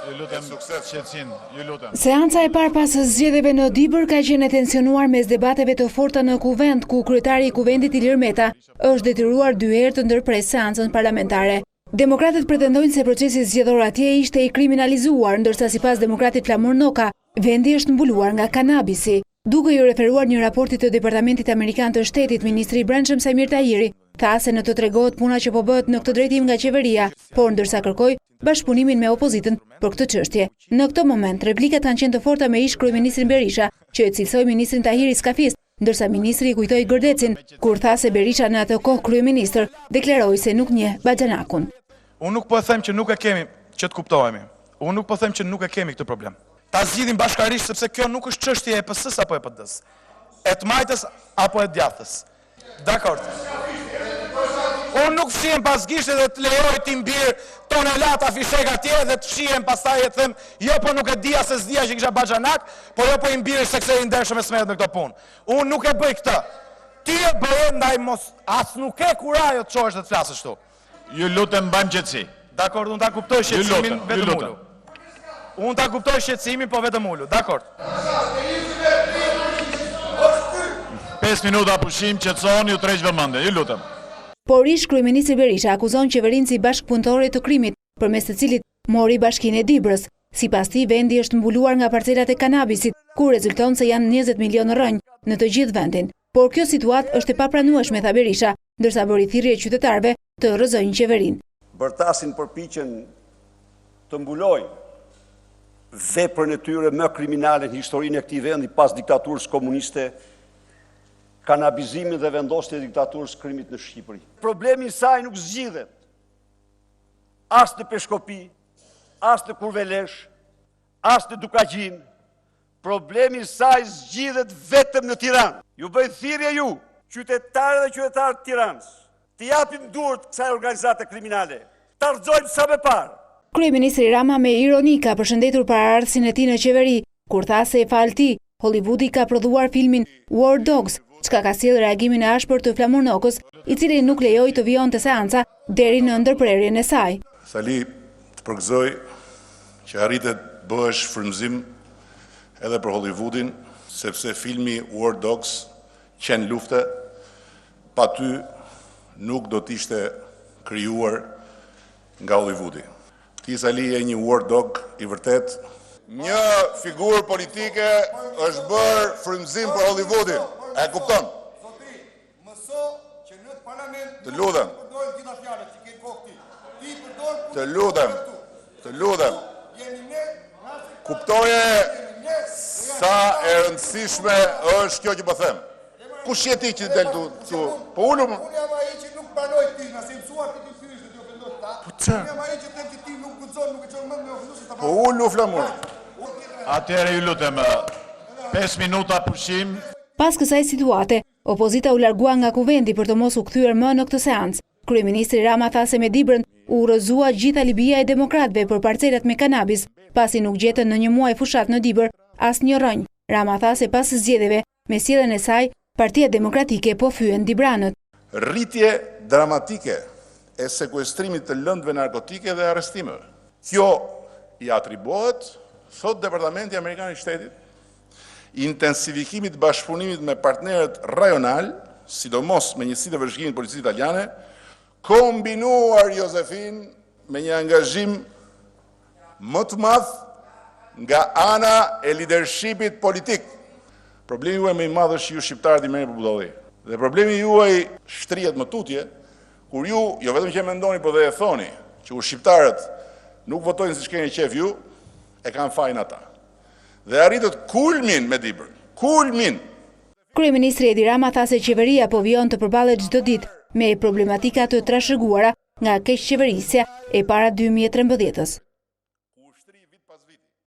Ju lutem sukses qetësin, ju lutem. Seanca e parë pas zgjedhjeve në Dibër ka qenë e tensionuar mes debateve të forta në kuvend, ku kryetari i kuvendit Ilir Meta është detyruar 2 herë të ndërpres seancën parlamentare. Demokratët pretendojnë se procesi zgjedhor atje ishte i kriminalizuar, ndërsa sipas demokratit Flamur Noka, vendi është mbuluar nga kanabisi. Duke ju referuar një raportit të Departamentit Amerikan të Shtetit, ministri i Brendshëm Samir Tahiri tha se në të tregohet puna që po bëhet në këtë drejtim nga qeveria, por ndërsa kërkoi bashkëpunimin me opozitën për këtë çështje. Në këtë moment, replikat kanë qenë të forta me ish kryeministrin Berisha, që e cilësoi ministrin Tahiri skafist, ndërsa ministri i kujtoi Gërdecin, kur tha se Berisha në atë kohë kryeministër deklaroi se nuk njeh Baxhanakun. Unë nuk po e them që nuk e kemi që të kuptohemi. Unë nuk po them që nuk e kemi këtë problem. Ta zgjidhim bashkarisht sepse kjo nuk është çështje e PS-s apo e PD-s, e të majtës apo e djathës. Dakor. Unë nuk fshihem pas gishte dhe të lejoj të mbir tonelata fishek atje dhe të fshihem pastaj e them, jo po nuk e dija se s'dija që kisha Baxhanak, po jo po i mbir sekseri ndershëm e smerët me këto punë. Unë nuk e bëj këtë. Ti e bëje ndaj mos as nuk e kurajo të çohesh dhe të flasësh këtu. Ju lutem mbajmë qetësi. Dakor, unë ta kuptoj shqetësimin vetëm ulu. Unë ta kuptoj shqetësimin po vetëm ulu. Dakor. 5 minuta pushim, qetësoni, ju tërheq vëmendje. Ju lutem. Por ish kryeministri Berisha akuzon qeverinë si bashkëpunëtore të krimit, përmes të cilit mori bashkinë e Dibrës. Sipas tij, vendi është mbuluar nga parcelat e kanabisit, ku rezulton se janë 20 milionë rënj në të gjithë vendin. Por kjo situatë është e papranueshme, tha Berisha, ndërsa bëri thirrje qytetarëve të rrëzojnë qeverinë. Bërtasin përpiqen të mbulojnë veprën e tyre më kriminale në historinë e këtij vendi pas diktaturës komuniste, kanabizimin dhe vendosjen e diktaturës krimit në Shqipëri. Problemi i saj nuk zgjidhet as në Peshkopi, as në Kurvelesh, as në Dukaqin. Problemi i saj zgjidhet vetëm në Tiranë. Ju bëj thirrje ju, qytetarë dhe qytetarë të Tiranës, të japim durt kësaj organizate kriminale. Ta rrëzojmë sa më parë. Kryeministri Rama me ironi ka përshëndetur paraardhësin e tij në qeveri, kur tha se e fal tij, Hollywoodi ka prodhuar filmin War Dogs, çka ka sjellë reagimin e ashpër të Flamur Nokës, i cili nuk lejoi të vijonte seanca deri në ndërprerjen e saj. Sali të përgëzoj që arritet bëhesh frymëzim edhe për Hollywoodin, sepse filmi War Dogs, Qen lufte, pa ty nuk do t'ishte krijuar nga Hollywoodi. Ti Sali je një war dog i vërtet. Një figurë politike është bërë frymëzim për Hollywoodin. E kupton? Të lutem. Të lutem. Të lutem. Kuptoje sa e rëndësishme është kjo që po them. Kush je ti që del tu? Po ulum. Unë jam ai që nuk pranoj ti, na si mësuar ti fytyrës të ofendosh ta. Unë jam ai që them që ti nuk guxon, nuk e çon mend me ofendues ta. Po ulu Flamur. Atëherë ju lutem 5 minuta pushim. Pas kësaj situate, opozita u largua nga kuvendi për të mos u kthyer më në këtë seancë. Kryeministri Rama tha se me Dibrën u rrëzua gjitha libia e demokratëve për parcelat me kanabis, pasi nuk gjetën në një muaj fushat në Dibër asnjë rënj. Rama tha se pas zgjedhjeve, me sjelljen e saj, Partia Demokratike po fyen Dibranët. Rritje dramatike e sekuestrimit të lëndëve narkotike dhe arrestimeve. Kjo i atribuohet, thot Departamenti Amerikan i Shtetit, intensifikimit bashkëpunimit me partnerët rajonal, sidomos me njësitë e vëzhgimit policisë italiane, kombinuar Josefin me një angazhim më të madh nga ana e leadershipit politik. Problemi juaj më i madh është ju shqiptarët i merrni për budalli. Dhe problemi juaj shtrihet më tutje kur ju jo vetëm që mendoni, por dhe e thoni që u shqiptarët nuk votojnë siç keni qef ju, e kanë fajin ata. Dhe arritët kulmin me Dibrën. Kulmin. Kryeministri Edi Rama tha se qeveria po vijon të përballet çdo ditë me problematika të trashëguara nga keqqeverisja e para 2013-s.